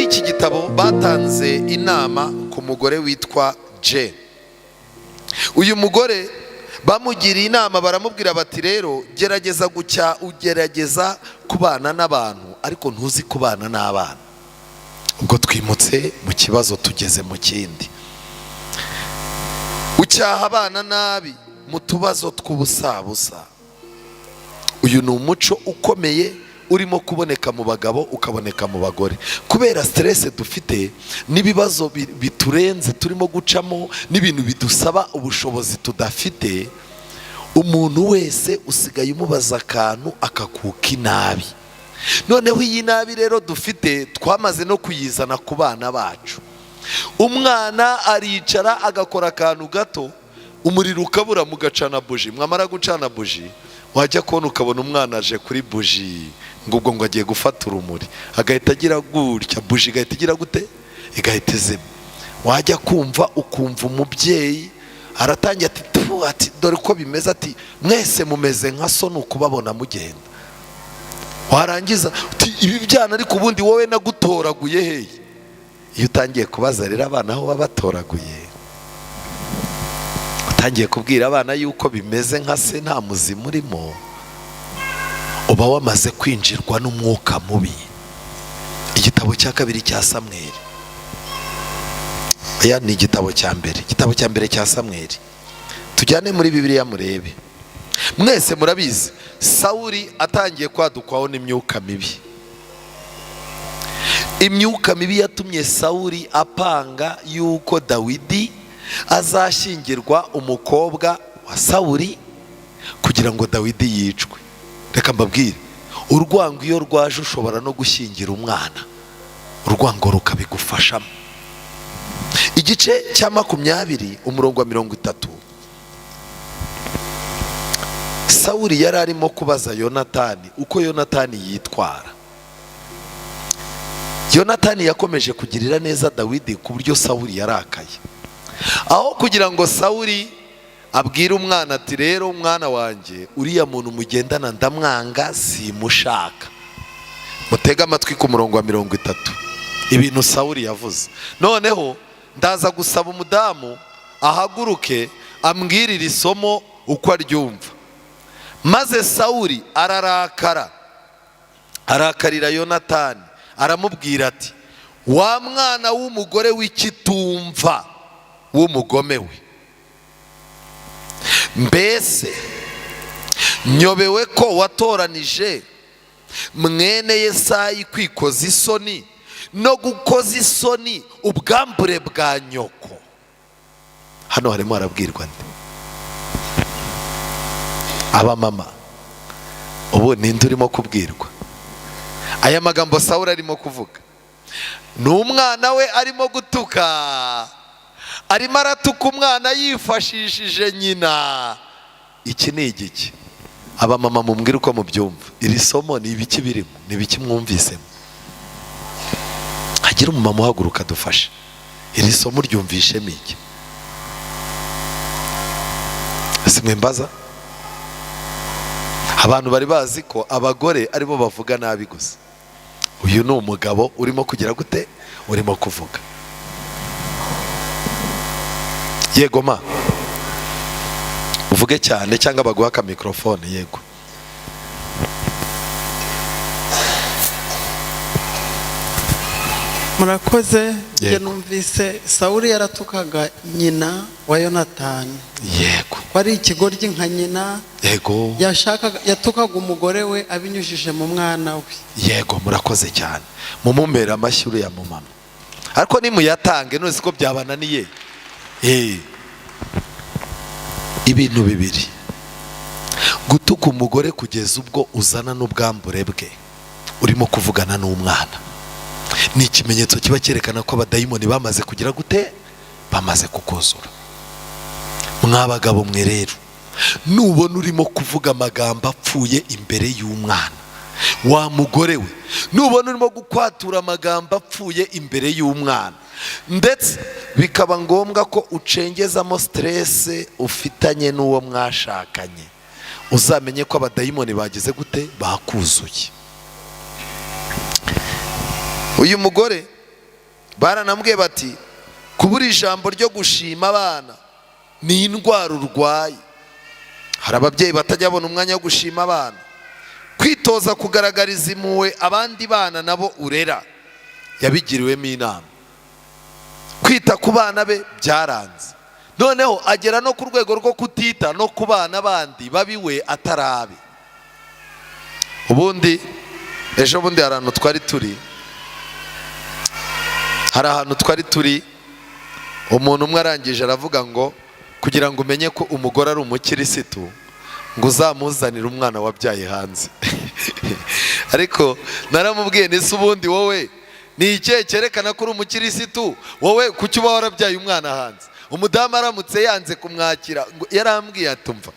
iki gitabo batanze inama ku mugore witwa J. Uyu mugore bamugiriye inama, baramubwira bati rero gerageza gucya, ugerageza kubana n'abantu ariko ntuzi kubana n'abana. Ubwo twimutse mu kibazo tugeze mu kindi. Ucyaha abana nabi mu tubazo tw'ubusabusa. Uyu ni umuco ukomeye urimo kuboneka mu bagabo ukaboneka mu bagore, kubera stress dufite n'ibibazo biturenze turimo gucamo n'ibintu bidusaba ubushobozi tudafite. Umuntu wese usigaye umubaza akantu akakuka inabi. Noneho iyi nabi rero dufite twamaze no kuyizana ku bana bacu. Umwana aricara agakora akantu gato, umuriro ukabura, mugacana buji. Mwamara gucana buji wajya kubona ukabona umwana aje kuri buji ngo ubwo ngo agiye gufata urumuri, agahita agira gutya, buji igahita igira gute, igahita izima. Wajya kumva ukumva umubyeyi aratangiye ati dore uko bimeze, ati mwese mumeze nka so nukubabona mugenda. Warangiza uti ibi byana ariko ubundi wowe nagutoraguye hehe? Iyo utangiye kubaza rero abana aho babatoraguye, utangiye kubwira abana yuko bimeze nka se nta muzima urimo, uba wamaze kwinjirwa n'umwuka mubi. Igitabo cya kabiri cya Samweli, aya ni igitabo cya mbere, igitabo cya mbere cya Samweli. Tujyane muri Bibiliya murebe. Mwese murabizi Sawuli atangiye kwadukwaho n'imyuka mibi. Imyuka mibi yatumye Sawuli apanga yuko Dawidi azashyingirwa umukobwa wa Sawuli kugira ngo Dawidi yicwe. Reka mbabwire, urwango iyo rwaje ushobora no gushyingira umwana, urwango rukabigufashamo. Igice cya 20 umurongo wa 30, Sawuli yari arimo kubaza Yonatani uko Yonatani yitwara. Yonatani yakomeje kugirira neza Dawidi ku buryo Sawuli yarakaye. Aho kugira ngo Sawuli abwire umwana ati rero umwana wanjye uriya muntu mugendana ndamwanga simushaka, mutega amatwi ku murongo wa 30 ibintu Sawuli yavuze. Noneho ndaza gusaba umudamu ahaguruke ambwirira isomo uko aryumva. Maze Sawuli arakarira Yonatani, aramubwira ati wa mwana w'umugore w'ikitumva w'umugome we, mbese nyobewe ko watoranije mwene Yesayi kwikoza isoni no gukoza isoni ubwambure bwa nyoko. Hano harimo harabwirwa nde? Aba mama, ubu ninde urimo kubwirwa aya magambo Sawuli arimo kuvuga? Ni umwana we arimo gutuka, arimo aratuka umwana yifashishije nyina. Iki ni igiki? Aba mama mumbwire uko mubyumva. Iri somo ni ibiki birimo? Ni ibiki mwumvisemo? Hagira umumama uhaguruka dufashe. Iri somo ryumvishemo iki? Simwe mbaza. Abantu bari bazi ko abagore aribo bavuga nabi gusa. Uyu ni umugabo urimo kugira gute? Urimo kuvuga. Yego ma, uvuge cyane cyangwa baguha ka microphone. Yego. Murakoze. Nge numvise Sawuli yaratukaga nyina wa Yonatani. Yego. Kwari ikigoryi nka nyina. Yego. Yatukaga umugore we abinyujije mu mwana we. Yego, murakoze cyane. Mumumbera amashyure ya mumama. Ariko nimuyatange none siko byabananiye. Ibintu bibiri. Gutuka umugore kugeza ubwo uzana n'ubwambure bwe urimo kuvugana n'umwana, ni ikimenyetso kiba cyerekana ko abadayimoni bamaze kugira gute? Bamaze kukuzura. Mwabagabo mwe rero, nubona urimo kuvuga amagambo apfuye imbere y'umwana, wa mugore we nubona urimo gukwatura amagambo apfuye imbere y'umwana, ndetse bikaba ngombwa ko ucengezamo stress ufitanye n'uwo mwashakanye, uzamenye ko abadayimoni bagize gute? Bakuzuye. Uyu mugore baranambwiye bati kubura ijambo ryo gushima abana ni indwara urwaye. Hari ababyeyi batajya babona umwanya wo gushima abana. Kwitoza kugaragariza impuhwe abandi bana nabo urera yabigiriwemo inama. Kwita ku bana be byaranze, noneho agera no ku rwego rwo kutita no ku bana bandi babiwe atarabe. Ubundi ejo bundi hari ahantu twari turi umuntu umwe arangije aravuga ngo kugira ngo umenye ko umugore ari umukirisitu ngo uzamuzanire umwana wabyaye hanze. Ariko naramubwiye nese ubundi wowe ni ikihe cyerekana ko uri umukirisitu? Wowe kuki uba warabyaye umwana hanze? Umudamu aramutse yanze kumwakira, yarambwiye atumva,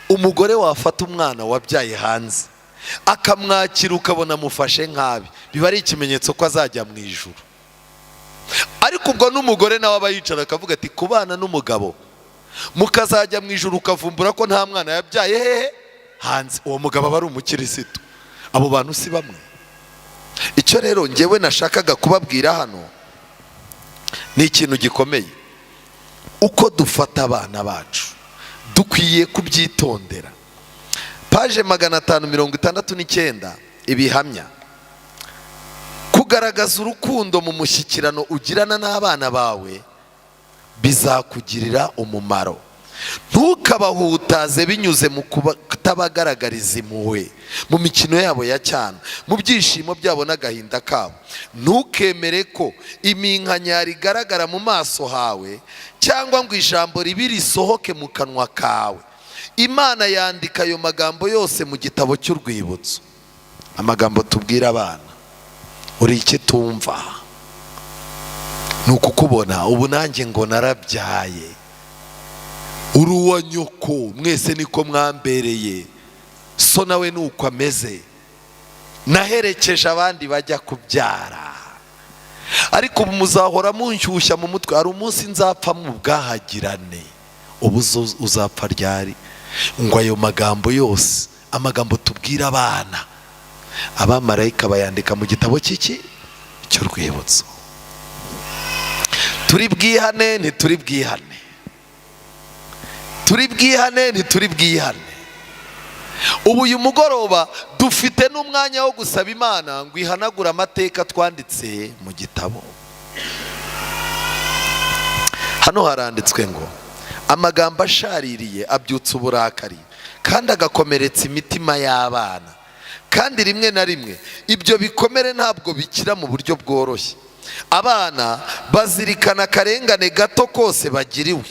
umugore wafata umwana wabyaye hanze akamwakira ukabona amufashe nkabi, biba ari ikimenyetso ko azajya mu ijuru. Ariko ubwo n'umugore nawe aba yicara akavuga ati kubana n'umugabo mukazajya mu ijuru ukavumbura ko nta mwana yabyaye hehe hanze, uwo mugabo aba ari umukirisitu. Abo bantu si bamwe. Icyo rero njyewe nashakaga kubabwira hano ni ikintu gikomeye. Uko dufata abana bacu dukwiye kubyitondera. Paje 569 ibihamya. Kugaragaza urukundo mu mushyikirano ugirana n'abana bawe bizakugirira umumaro. Ntukabahutaze binyuze mu kutabagaragariza impuhwe mu mikino yabo ya cyane, mu byishimo byabo n'agahinda kabo. Ntukemere ko iminkanyari igaragara mu maso hawe cyangwa ngo ijambo ribi risohoke mu kanwa kawe. Imana yandika ayo magambo yose mu gitabo cy'urwibutso. Amagambo tubwira abana, uri iki tumva? Ni ukukubona ubu nanjye ngo narabyaye, uri uwa nyoko, mwese niko mwambereye, so nawe nuko ameze, naherekeje abandi bajya kubyara, ariko ubu muzahora munshyushya mu mutwe, hari umunsi nzapfa mu bwahagirane. Ubu uzapfa ryari? Ngo ayo magambo yose, amagambo tubwira abana, abamarayika bayandika mu gitabo cy'urwibutso. Turi bwihane ntituri bwihane, turi bwihane ntituri bwihane. Ubu uyu mugoroba dufite n'umwanya wo gusaba Imana ngo ihanagure amateka twanditse mu gitabo. Hano haranditswe ngo amagambo ashaririye abyutsa uburakari kandi agakomeretsa imitima y'abana, kandi rimwe na rimwe ibyo bikomere ntabwo bikira mu buryo bworoshye. Abana bazirikana akarengane gato kose bagiriwe,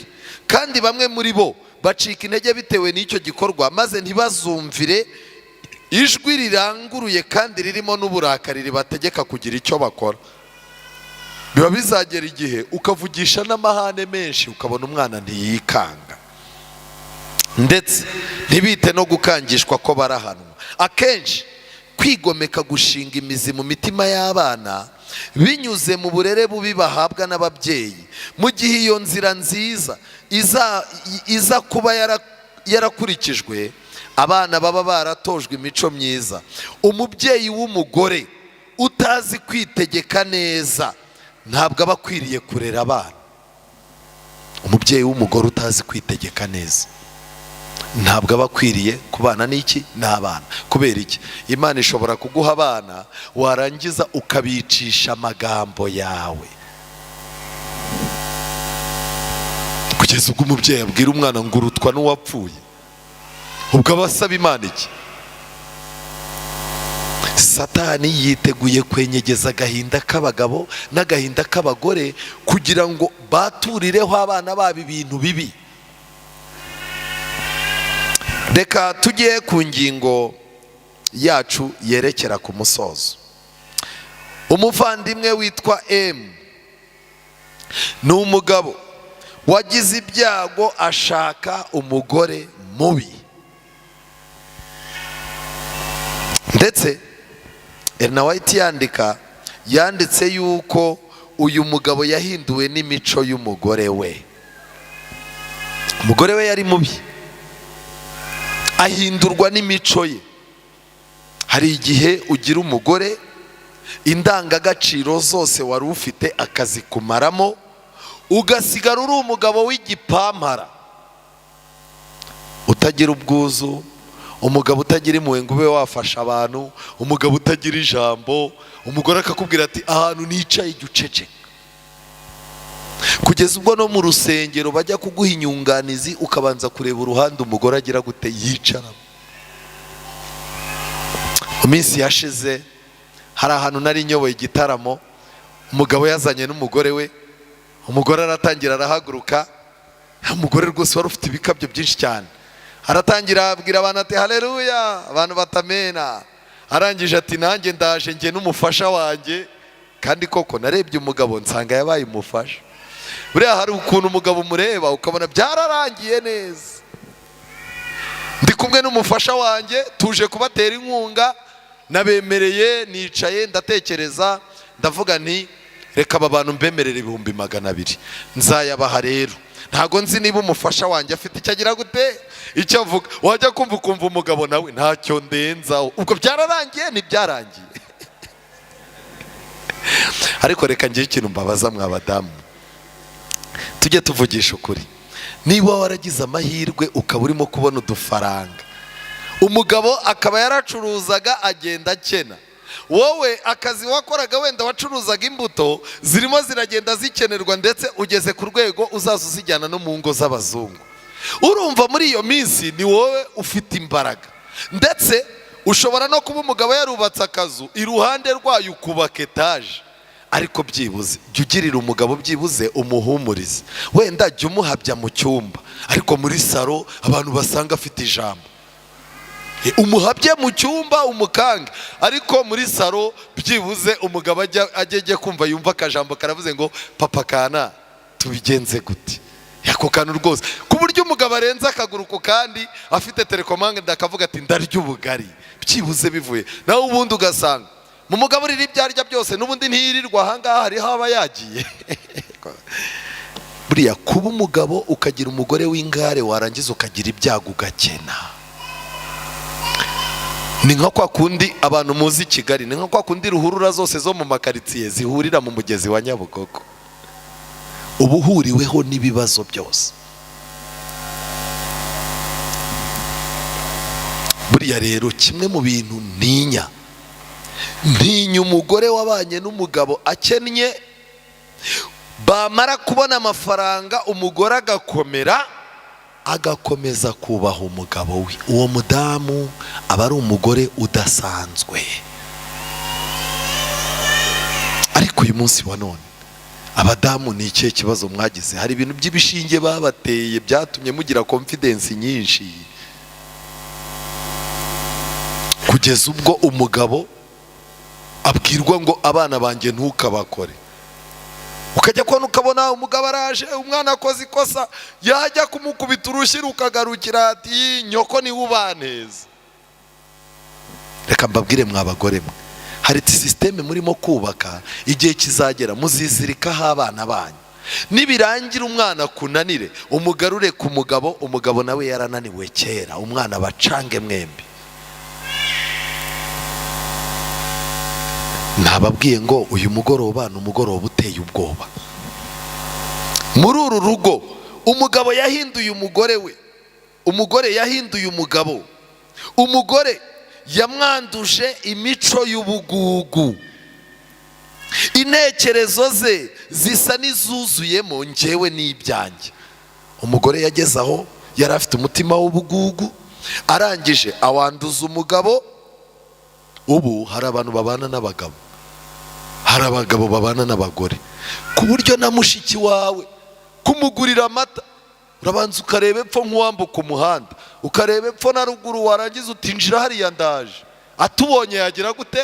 kandi bamwe muri bo bacika intege bitewe n'icyo gikorwa, maze ntibazumvire ijwi riranguruye kandi ririmo n'uburakari ribategeka kugira icyo bakora. Biba bizagera igihe ukavugisha n'amahane menshi ukabona umwana ntiyikanga, ndetse ntibite no gukangishwa ko barahanwa. Akenshi kwigomeka gushinga imizi mu mitima y'abana binyuze mu burere bubi bahabwa n'ababyeyi, mu gihe iyo nzira nziza iza kuba yarakurikijwe, abana baba baratojwe imico myiza. Umubyeyi w'umugore utazi kwitegeka neza ntabwo aba akwiriye kurera abana. Umubyeyi w'umugore utazi kwitegeka neza ntabwo aba akwiriye kubana n'iki n'abana. Kubera iki? Imana ishobora kuguha abana warangiza ukabicisha amagambo yawe, kugeza ubwo umubyeyi abwira umwana ngo urutwa n'uwapfuye. Ubwo aba asaba Imana iki? Satani yiteguye kwenyegeza agahinda k'abagabo n'agahinda k'abagore kugira ngo baturireho abana babo ibintu bibi. Reka tujye ku ngingo yacu yerekera ku musozo. Umuvandimwe witwa M ni umugabo wagize ibyago ashaka umugore mubi, ndetse Ellen White yanditse yuko uyu mugabo yahinduwe n'imico y'umugore we. Umugore we yari mubi, ahindurwa n'imico ye. Hari igihe ugira umugore indangagaciro zose wari ufite akazikumaramo, ugasigara uri umugabo w'igipampara, utagira ubwuzu, umugabo utagira impuhwe ngo ube wafasha abantu, umugabo utagira ijambo. Umugore akakubwira ati ahantu nicaye jya uceceka, kugeza ubwo no mu rusengero bajya kuguha inyunganizi ukabanza kureba uruhande umugore agira gute yicaramo. Mu minsi yashize hari ahantu nari nyoboye igitaramo, umugabo yazanye n'umugore we, umugore aratangira arahaguruka, umugore rwose wari ufite ibikabyo byinshi cyane, aratangira abwira abantu ati haleluya, abantu batamena. Arangije ati nanjye ndaje njye n'umufasha wanjye, kandi koko narebye umugabo nsanga yabaye umufasha. Buriya hari ukuntu umugabo umureba ukabona byararangiye neza. Ndi kumwe n'umufasha wanjye tuje kubatera inkunga, nabemereye nicaye ndatekereza, ndavuga nti reka aba bantu mbemerere 200,000 nzayabaha. Rero ntago nzi niba umufasha wanjye afite icyo agira gute icyo avuga. Wajya kumva umugabo nawe ntacyo ndenzaho, ubwo byararangiye ntibyarangiye. Ariko reka ngiye ikintu mbabaza mwa badamu, tujye tuvugisha ukuri. Niba waragize amahirwe ukaba urimo kubona udufaranga, umugabo akaba yaracuruzaga agenda akena, wowe akazi wakoraga wenda wacuruzaga imbuto zirimo ziragenda zikenerwa, ndetse ugeze ku rwego uzaza uzijyana no mu ngo z'abazungu. Urumva muri iyo minsi ni wowe ufite imbaraga, ndetse ushobora no kuba umugabo yarubatse akazu iruhande rwayo ukubaka etaje. Ariko byibuze jya ugirira umugabo byibuze umuhumurize, wenda jya umuhabya mu cyumba, ariko muri salo abantu basanga afite ijambo, umuhabye mu cyumba umukange, ariko muri salo byibuze umugabo ajye kumva yumva akajambo karavuze ngo papa kana tubigenze gute. Yako kantu rwose ku buryo umugabo arenze akaguru ku kandi afite telekomande akavuga ati ndarya ubugari, byibuze bivuye nawe. Ubundi ugasanga mu mugabo urira ibyo arya byose n'ubundi ntiyirirwa ahangaha hariho aba yagiye. Buriya kuba umugabo ukagira umugore w'ingare warangiza ukagira ibyago ugakena, ni nka kwa kundi abantu muzi Kigali, ni nka kwa kundi ruhurura zose zo mu makaritsiye zihurira mu mugezi wa Nyabugogo, uba uhuriweho n'ibibazo byose. Buriya rero kimwe mu bintu ntinya umugore wabanye n'umugabo akennye, bamara kubona amafaranga umugore agakomera, agakomeza kubaha umugabo we. Uwo mudamu aba ari umugore udasanzwe. Ariko uyu munsi wa none abadamu ni ikihe kibazo mwagize? Hari ibintu by'ibishinge babateye byatumye mugira confidence nyinshi, kugeza ubwo umugabo abwirwa ngo abana banjye ntukabakore. Ukajya kubona ukabona umugabo araje, umwana akoze ikosa, yajya kumukubita urushyi rukagarukira ati nyoko niwe ubaneza. Reka mbabwire mwa bagore mwe, hari systeme murimo kubaka, igihe kizagera muzizirikaho abana banyu. Nibirangira umwana kunanire umugarure ku mugabo, umugabo nawe yarananiwe kera, umwana bacange mwembi. Nababwiye ngo uyu mugoroba ni umugoroba uteye ubwoba. Muri uru rugo umugabo yahinduye umugore we, umugore yahinduye umugabo, umugore yamwanduje imico y'ubugugu, intekerezo ze zisa n'izuzuyemo njyewe n'ibyanjye. Umugore yageze aho yari afite umutima w'ubugugu, arangije awanduza umugabo. Ubu hari abantu babana n'abagabo, hari abagabo babana n'abagore, ku buryo na mushiki wawe kumugurira amata urabanza ukareba epfo nk'uwambuka umuhanda, ukareba epfo na ruguru, warangiza utinjira hariya ndaje, atubonye yagira gute,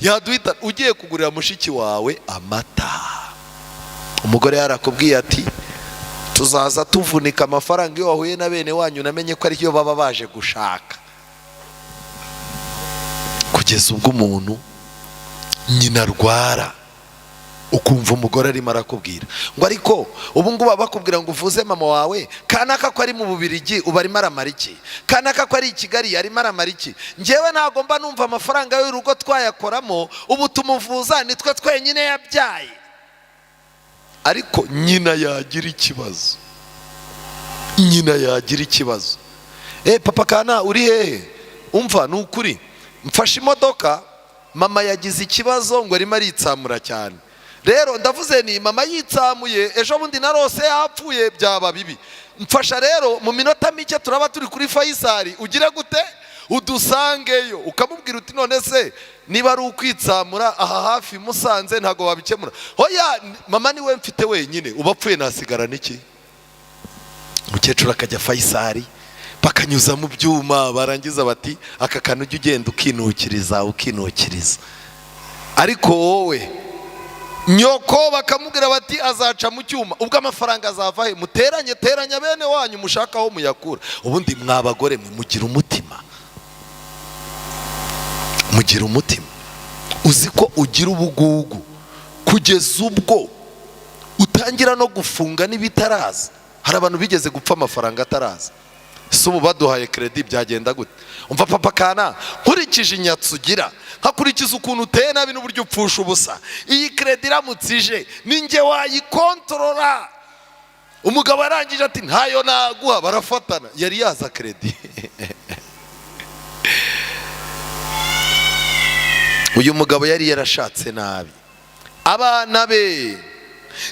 yaduhita. Ugiye kugurira mushiki wawe amata, umugore yarakubwiye ati tuzaza tuvunika amafaranga iyo wahuye na bene wanyu namenye ko ariyo baba baje gushaka. Kugeza ubwo umuntu nyina arwara, ukumva umugore arimo arakubwira ngo ariko ubu ngubu bakubwira ngo uvuze mama wawe, kanaka ko ari mu Bubiligi uba arimo aramara iki, kanaka ko ari i Kigali arimo aramara iki, njyewe ntabwo mba numva amafaranga y'urugo twayakoramo, ubu tumuvuza nitwe twenyine yabyaye. Ariko nyina yagira ikibazo, nyina yagira ikibazo, papa kana uri hehe, umva ni ukuri mfashe imodoka, mama yagize ikibazo ngo arimo aritsamura cyane, rero ndavuze ni mama yitsamuye ejo bundi narose yapfuye byaba bibi, mfasha rero mu minota mike turaba turi kuri Faisal, ugire gute udusangeyo. Ukamubwira uti none se niba ari ukwitsamura aha hafi Musanze ntago wabikemura, hoya mama niwe mfite wenyine, ubapfuye nasigara niki. Umukecuru akajya Faisal bakanyuza mu byuma, barangiza bati aka kantu ujye ugenda ukinukiriza ukinukiriza. Ariko wowe nyoko bakamubwira bati azaca mu cyuma, ubwo amafaranga azava he? Muteranye teranya bene wanyu mushaka aho muyakura. Ubundi mwabagore mwe mugira umutima, mugira umutima, uzi ko ugira ubugugu kugeza ubwo utangira no gufunga n'ibitaraza. Hari abantu bigeze gupfa amafaranga ataraza, si ubu baduhaye credit byagenda gute? Umva papa kana, nkurikije inyatsi ugira, nkakurikiza ukuntu uteye nabi n'uburyo upfusha ubusa, iyi credit iramutse ije ninjye wayikontorora. Umugabo arangije ati ntayo naguha, barafatana, yari yaza credit. Uyu mugabo yari yarashatse nabi, abana be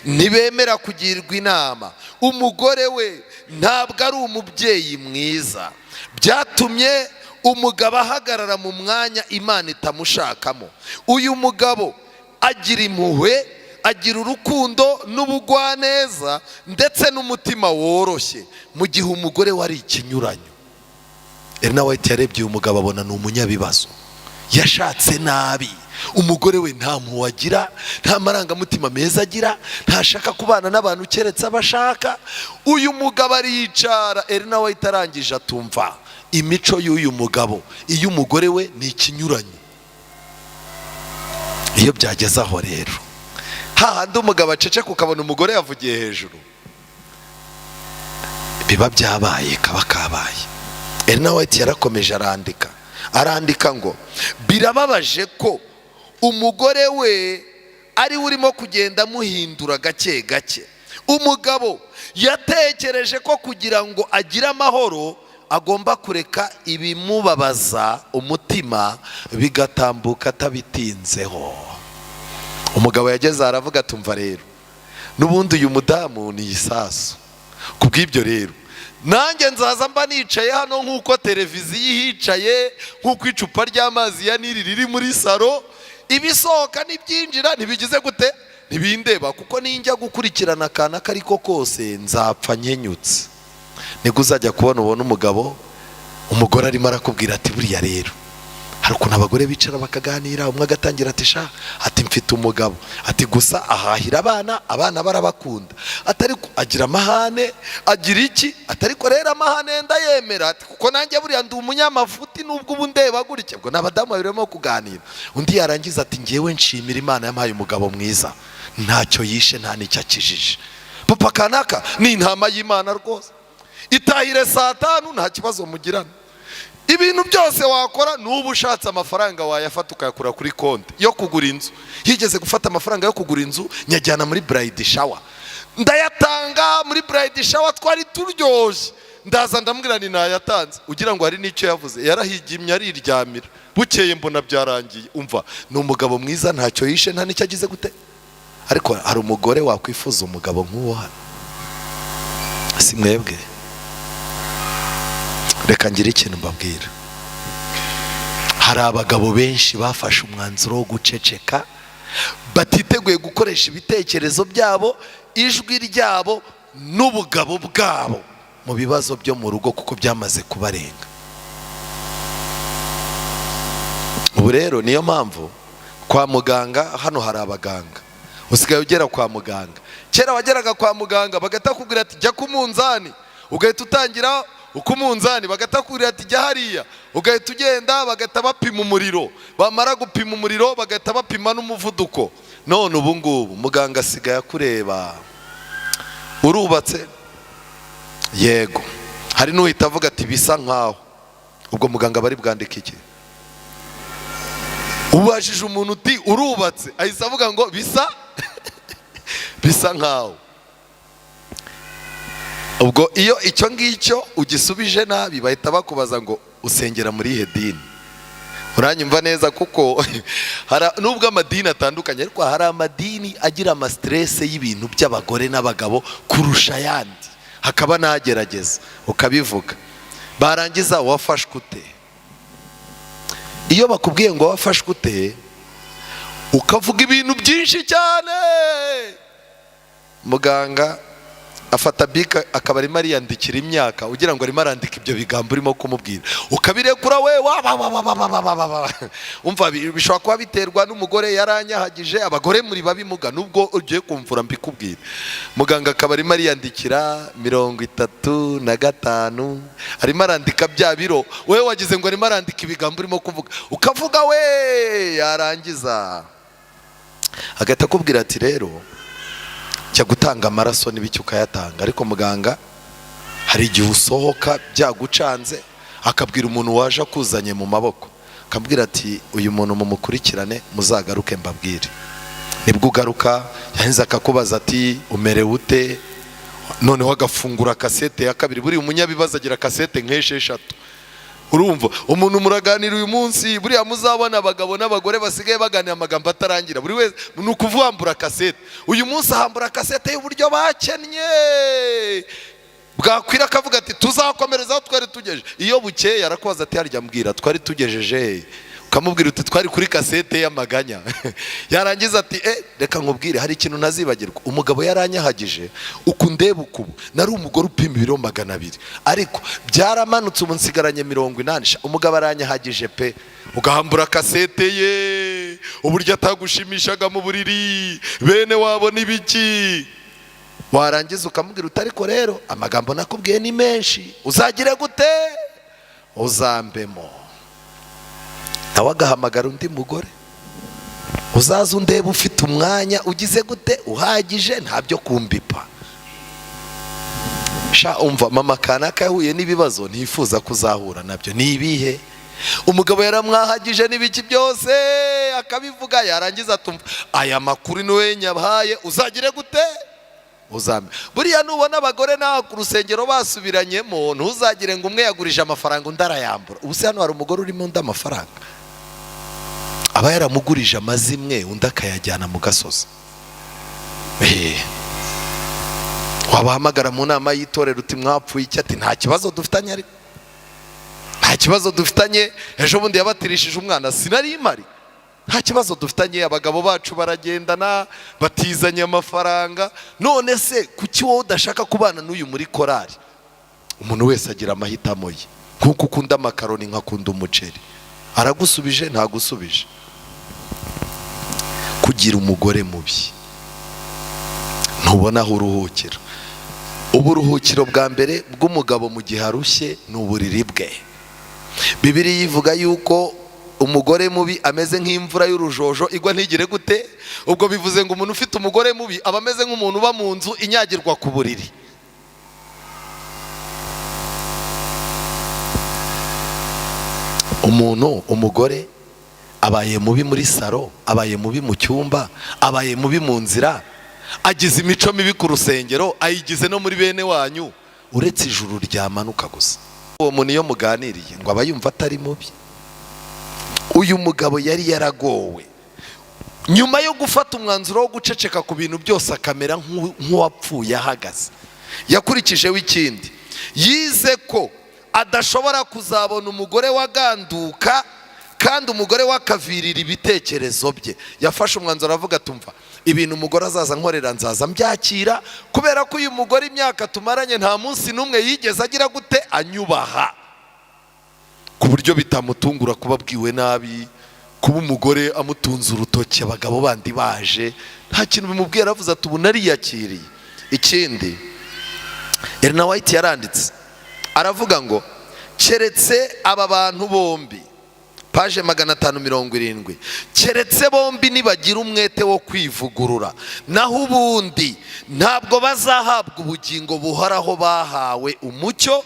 ntibemera kugirwa inama, umugore we ntabwo ari umubyeyi mwiza, byatumye umugabo ahagarara mu mwanya Imana itamushakamo. Uyu mugabo agira impuhwe, agira urukundo n'ubugwaneza ndetse n'umutima woroshye, mu gihe umugore we ari ikinyuranyo. Ellen White yarebye uyu mugabo abona ni umunyabibazo, yashatse nabi. Umugore we nta mpuhwe agira, nta marangamutima meza agira, ntashaka kubana n'abantu keretse abashaka. Uyu mugabo ariyicara, Ellen White arangije atumva imico y'uyu mugabo, iyo umugore we ni ikinyuranyo. Iyo byageze aho rero, hahandi umugabo aceceka ukabona umugore yavugiye hejuru, biba byabaye kaba kabaye. Ellen White yarakomeje arandika ngo birababaje ko umugore we ari urimo kugenda amuhindura gake gake. Umugabo yatekereje ko kugira ngo agire amahoro agomba kureka ibimubabaza umutima bigatambuka atabitinzeho. Umugabo yageze aravuga tumva rero, n'ubundi uyu mudamu ni isasu, kubw'ibyo rero nanjye nzaza mba nicaye hano nk'uko televiziyo ihicaye, nk'uko icupa ry'amazi ya Nili riri muri saro, ibisohoka n'ibyinjira ntibigize gute, ntibindeba, kuko ninjya gukurikirana akana kariko kose nzapfa nkenyutse. Nibwo uzajya kubona umugabo, umugore arimo arakubwira ati buriya rero hari ukuntu abagore bicara bakaganira, umwe agatangira ati sha, ati mfite umugabo, ati gusa ahahira abana barabakunda, atari agira amahane, agira iki, atari ko rero amahane ndayemera, ati kuko nanjye buriya ndi umunyamafuti nubwo ubu ndeba gutya. Ubwo n'abadamu babirimo kuganira, undi yarangiza ati ngewe nshimira Imana yampaye umugabo mwiza, ntacyo yishe nta n'icyo akijije. Papa kanaka ni intama y'Imana rwose, itahire saa 5 nta kibazo mugirana. Ibintu byose wakora n'ubu ushatse amafaranga wayafata ukayakura kuri konti yo kugura inzu. Higeze gufata amafaranga yo kugura inzu nyajyana muri bride shower, ndayatanga muri bride shower, twari turyoshye, ndaza ndambwira ni nayatanze, ugira ngo hari n'icyo yavuze, yarahigimye ariryamira, bukeye mbona byarangiye. Umva, ni umugabo mwiza, ntacyo yishe nta n'icyo agize gute. Ariko hari umugore wakwifuza umugabo nk'uwo hano? Si mwebwe? Reka ngire ikintu mbabwira, hari abagabo benshi bafashe umwanzuro wo guceceka, batiteguye gukoresha ibitekerezo byabo, ijwi ryabo n'ubugabo bwabo mu bibazo byo mu rugo, kuko byamaze kubarenga. Ubu rero niyo mpamvu kwa muganga, hano hari abaganga, usigaye ugera kwa muganga. Kera wageraga kwa muganga bagahita bakubwira ati jya ku munzani, ugahita utangira uko umunzani, bagahita bakubwira ati jya hariya, ugahita ugenda bagahita bapima umuriro, bamara gupima umuriro bagahita bapima n'umuvuduko. none ubu ngubu muganga asigaye akureba, urubatse? Yego. Hari n'uhita avuga ati bisa nkaho. Ubwo muganga bari bwandike iki? Ubajije umuntu uti urubatse, ahise avuga ngo bisa nkaho. Ubwo iyo icyo ngicyo ugisubije nabi bahita bakubaza ngo usengera muri ihe dini. Uranyumva neza? Kuko nubwo amadini atandukanye, ariko hari amadini agira amastress y'ibintu by'abagore n'abagabo kurusha ayandi, hakaba nagerageza ukabivuga. Barangiza wafashwe ute? Iyo bakubwiye ngo wafashwe ute ukavuga ibintu byinshi cyane, muganga afata bika akaba arimo ariyandikira imyaka, ugira ngo arimo arandika ibyo bigambo urimo kumubwira, ukabirekura we umva. Bishobora kuba biterwa n'umugore yaranyahagije, abagore muri babimuga, nubwo ugiye kumvura mbikubwira. Muganga akaba arimo ariyandikira 35, arimo arandika bya biro, wewe wagize ngo arimo arandika ibigambo urimo kuvuga, ukavuga we, yarangiza agahita akubwira ati rero cya gutanga amaraso n'ibiki ukayatanga. Ariko muganga hari igihe usohoka byagucanze, akabwira umuntu waje akuzanye mu maboko, akabwira ati uyu muntu mumukurikirane muzagaruke mbabwire. Nibwo ugaruka, yahinze akakubaza ati umerewe ute, noneho agafungura kasete ya kabiri. Buri umunyabibazo agira kasete nk'esheshatu. Urumva umuntu muraganira uyu munsi, buriya muzabona abagabo n'abagore basigaye baganira amagambo atarangira, buri wese ni ukuvambura kasete. Uyu munsi ahambura kasete y'uburyo bakennye, bwakwira akavuga ati tuzakomereza aho twari tugejeje. Iyo bukeye arakubaza ati harya mbwira twari tugejeje, ukamubwira uti twari kuri kasete y'amaganya. Yarangiza ati reka nkubwire, hari ikintu ntazibagirwa. Umugabo yaranyahagije uku ndeba ukubu, nari umugore upima ibiro 200, ariko byaramanutse ubu nsigaranye 80. Umugabo aranyahagije pe. Ugahambura kasete ye, uburyo atagushimishaga mu buriri, bene wabo n'ibiki. Warangiza ukamubwira uti ariko rero amagambo nakubwiye ni menshi, uzagire gute? Uzambemo. Nawe agahamagara undi mugore, uzaza undeba ufite umwanya, ugize gute, uhagije, ntabyo kumbipa. Sha umva, mama kanaka yahuye n'ibibazo ntifuza kuzahura nabyo. Ni ibihe? Umugabo yaramwahagije n'ibiki byose akabivuga, yarangiza atumva aya makuru niwe nyabahaye, uzagire gute? Uzambe. Buriya nubona abagore naho ku rusengero basubiranyemo, ntuzagire ngo umwe yagurije amafaranga undi arayambura. Ubuse hano hari umugore urimo undi amafaranga, aba yaramugurije amazimwe undi akayajyana mu gasozi. Wabahamagara mu nama y'itorero uti mwapfuye iki? Ati nta kibazo dufitanye. Ariko nta kibazo dufitanye, ejo bundi yabatirishije umwana sinari imari, nta kibazo dufitanye, abagabo bacu baragendana batizanye amafaranga. None se kuki wowe udashaka kubana n'uyu muri korari? Umuntu wese agira amahitamo ye, nkuko ukunda amakaroni nkakunda umuceri. Aragusubije ntagusubije. Kugira umugore mubi ntubona aho uruhukira. Uburuhukiro bwa mbere bw'umugabo mu gihe arushye ni uburiri bwe. Bibiliya ivuga yuko umugore mubi ameze nk'imvura y'urujojo igwa ntigire gute. Ubwo bivuze ngo umuntu ufite umugore mubi aba ameze nk'umuntu uba mu nzu inyagirwa ku buriri. Umugore abaye mubi muri saro, abaye mubi mu cyumba, abaye mubi mu nzira, agize imico mibi ku rusengero, ayigize no muri bene wanyu, uretse ijuru ryamanuka gusa. Uwo muntu iyo muganiriye ngo aba yumva atari mubi. Uyu mugabo yari yaragowe, nyuma yo gufata umwanzuro wo guceceka ku bintu byose akamera nk'uwapfuye ahagaze. Yakurikijeho ikindi, yize ko adashobora kuzabona umugore waganduka kandi umugore wakavirira ibitekerezo bye. Yafashe umwanzuro avuga atumva ibintu umugore azaza nkorera nzaza mbyakira, kubera ko uyu mugore imyaka tumaranye nta munsi n'umwe yigeze agira gute anyubaha, ku buryo bitamutungura kuba abwiwe nabi, kuba umugore amutunze urutoki abagabo bandi baje nta kintu bimubwiye. Aravuze ati ubu nariyakiriye. Ikindi Ellen White yaranditse aravuga ngo keretse aba bantu bombi, paje 570. Keretse bombi nibagira umwete wo kwivugurura, naho ubundi ntabwo bazahabwa ubugingo buhoraho bahawe umucyo,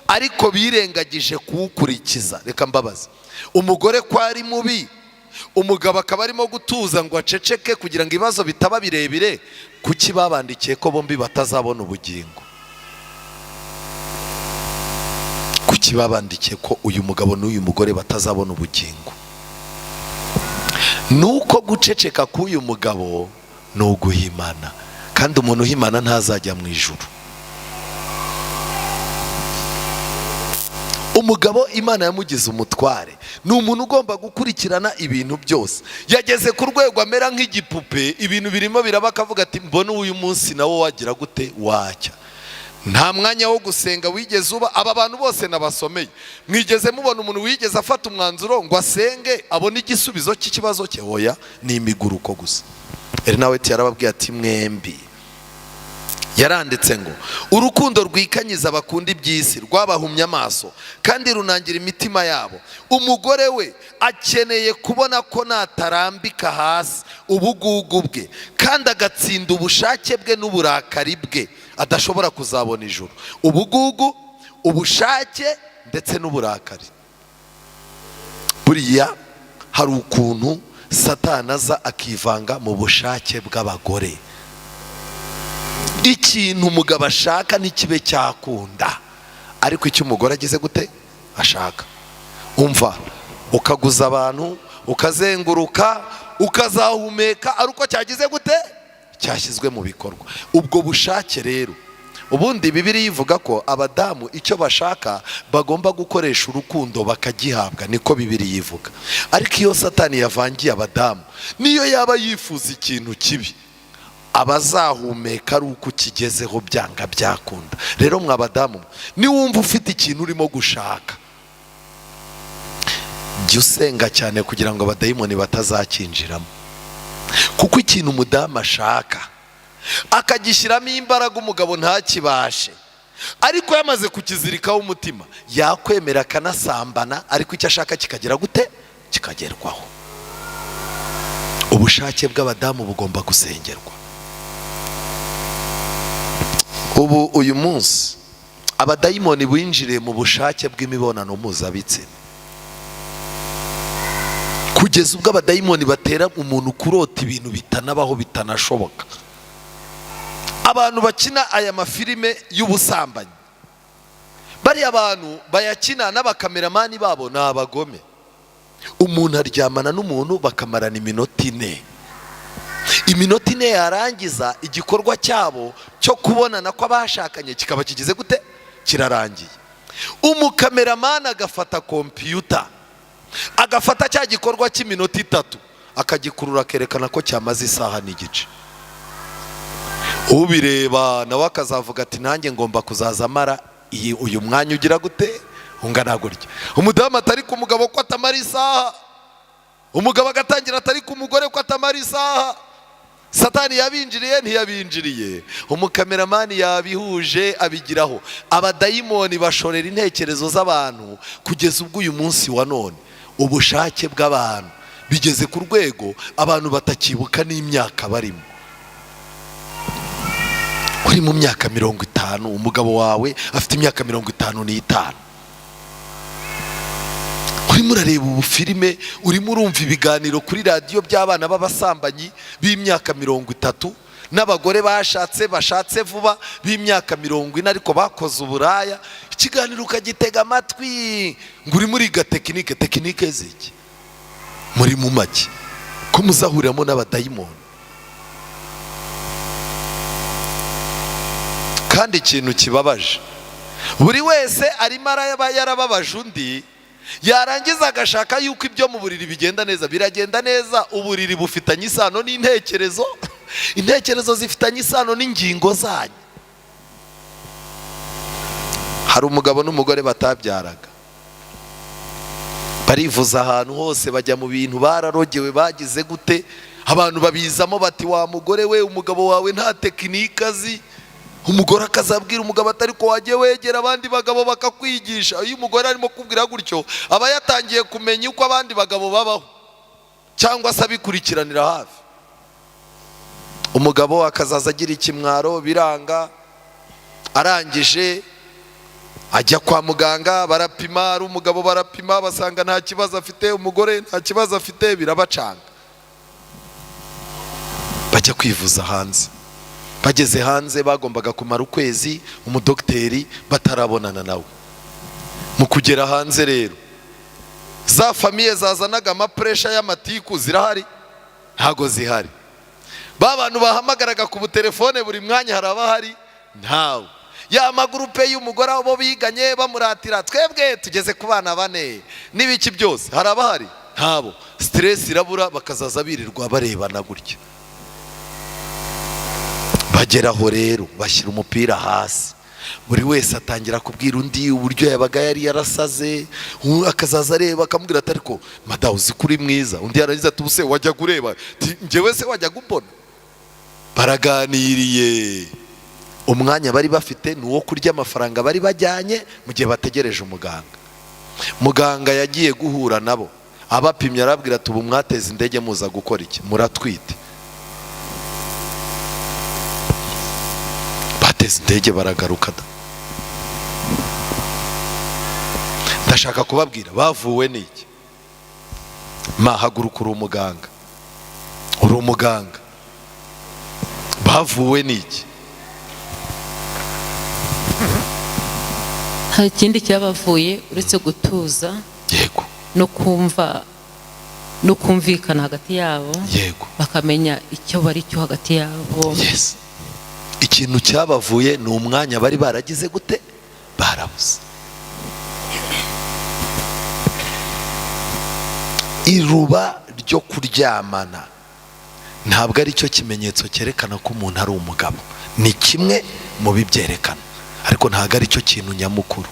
ariko birengagije kuwukurikiza. Reka mbabaza, umugore ko ari mubi, umugabo akaba arimo gutuza ngo aceceke kugira ngo ibibazo bitaba birebire, kuki babandikiye ko bombi batazabona ubugingo? Kuki babandikiye ko uyu mugabo n'uyu mugore batazabona ubugingo? Nuko guceceka k'uyu mugabo ni uguhimana, kandi umuntu uhimana ntazajya mu ijuru. Umugabo Imana yamugize umutware, ni umuntu ugomba gukurikirana ibintu byose. Yageze ku rwego amera nk'igipupe, ibintu birimo biraba akavuga ati mbona uyu munsi nawo wagira gute wacya. Nta mwanya wo gusenga wigeze uba. Aba bantu bose nabasomeye, mwigeze mubona umuntu wigeze afata umwanzuro ngo asenge abone igisubizo cy'ikibazo cye? Oya, ni imiguruko gusa. Nawe yarababwiye ati mwembi, yaranditse ngo urukundo rwikanyiza abakunda iby'isi rwabahumye amaso kandi runangira imitima yabo. Umugore we akeneye kubona ko natarambika hasi ubugugu bwe kandi agatsinda ubushake bwe n'uburakari bwe, adashobora kuzabona ijuru. Ubugugu, ubushake ndetse n'uburakari. Buriya hari ukuntu Satani aza akivanga mu bushake bw'abagore. Ikintu umugabo ashaka ntikibe cyakunda, ariko icyo umugore agize gute ashaka. Umva, ukaguza abantu, ukazenguruka, ukazahumeka, ari uko cyagize gute cyashyizwe mu bikorwa. Ubwo bushake rero, ubundi Bibiliya ivuga ko abadamu icyo bashaka bagomba gukoresha urukundo bakagihabwa, niko Bibiliya ivuga. Ariko iyo Satani yavangiye abadamu, niyo yaba yifuza ikintu kibi, abazahumeka ari uko ukigezeho byanga byakunda. Rero mwabadamu, niwumva ufite ikintu urimo gushaka, jya usenga cyane kugira ngo abadayimoni batazakinjiramo. Kuko ikintu umudamu ashaka akagishyiramo imbaraga umugabo ntakibashe, ariko yamaze kukizirikaho umutima, yakwemera akanasambana, ariko icyo ashaka kikagira gute kikagerwaho. Ubushake bw'abadamu bugomba gusengerwa. Ubu uyu munsi abadayimoni binjiriye mu bushake bw'imibonano mpuzabitsina, kugeza ubwo abadayimoni batera umuntu kurota ibintu bitanabaho bitanashoboka. Abantu bakina aya mafilime y'ubusambanyi, bariya abantu bayakina n'abakameramani babo ni abagome. Umuntu aryamana n'umuntu bakamarana iminota 4. Iminota 4 yarangiza, igikorwa cyabo cyo kubonana ko abashakanye kikaba kigize gute kirarangiye. Umukameramani agafata kompiyuta, agafata cya gikorwa cy'iminota 3 akagikurura akerekana ko cyamaze isaha n'igice. Ubireba nawe akazavuga ati nanjye ngomba kuzaza mara uyu mwanya ugira gute ungana gutya. Umudamu atari ku mugabo ko atamara isaha, umugabo agatangira atari ku mugore ko atamara isaha. Satani yabinjiriye ntiyabinjiriye, umukameramani yabihuje abigiraho. Abadayimoni bashorera intekerezo z'abantu kugeza ubwo uyu munsi wa none ubushake bw'abantu bigeze ku rwego abantu batakibuka n'imyaka barimo. Uri mu myaka 50, umugabo wawe afite imyaka 55. Urimo urareba ubu filime, urimo urumva ibiganiro kuri radiyo by'abana b'abasambanyi b'imyaka 30 n'abagore bashatse vuba b'imyaka 40 ariko bakoze uburaya. Ikiganiro ukagitega amatwi ngo urimo uriga tekinike ziki? Muri mu make ko muzahuriramo n'abadayimoni. Kandi ikintu kibabaje, buri wese arimo yarababaje undi, yarangiza agashaka yuko ibyo mu buriri bigenda neza. Biragenda neza, uburiri bufitanye isano n'intekerezo, intekerezo zifitanye isano n'ingingo zanyu. Hari umugabo n'umugore batabyaraga, barivuza ahantu hose, bajya mu bintu, bararogewe, bagize gute, abantu babizamo bati wa mugore we, umugabo wawe nta tekinike azi. umugore akazabwira umugabo atari ko wagiye wegera abandi bagabo bakakwigisha. Iyo umugore arimo kubwira gutyo aba yatangiye kumenya uko abandi bagabo babaho cyangwa se abikurikiranira hafi. Umugabo akazaza agira ikimwaro biranga, arangije ajya kwa muganga barapima, ari umugabo barapima basanga nta kibazo afite, umugore nta kibazo afite, birabacanga. Bajya kwivuza hanze. Bageze hanze bagombaga kumara ukwezi umudokiteri batarabonana nawe. Mu kugera hanze rero za famiye zazanaga amapresha y'amatiku zirahari? Ntago zihari. Ba bantu bahamagaraga ku telefone buri mwanya haraba hari? Ntawe. Ya magurupe y'umugore abo biganye bamuratira twebwe tugeze ku bana 4 n'ibiki byose haraba hari? Ntabo. Stress irabura bakazaza birirwa barebana gutya. Bageraho rero bashyira umupira hasi, buri wese atangira kubwira undi uburyo yabaga yari yarasaze. Akazaza areba akamubwira ati ariko madamu uzi kuri mwiza, undi yaragize ati ubuse wajya kureba, njyewe se wajya gupona. Baraganiriye. Umwanya bari bafite ni uwo kurya amafaranga bari bajyanye mu gihe bategereje umuganga. Muganga yagiye guhura nabo abapimye arabwira ati ubu mwateze indege muza gukora iki? Muratwite. Bateze indege baragaruka. Ndashaka kubabwira bavuwe n'iki? Haguruka uri umuganga, uri umuganga. Bavuwe n'iki? Hari ikindi cyabavuye uretse gutuza, yego, no kumva no kumvikana hagati yabo, yego, bakamenya icyo bari cyo hagati yabo. yes. Ikintu cyabavuye ni umwanya bari baragize gute? Barabuze. Iruba ryo kuryamana ntabwo ari cyo kimenyetso cyerekana ko umuntu ari umugabo. Ni kimwe mu bibyerekana ariko ntabwo ari cyo kintu nyamukuru.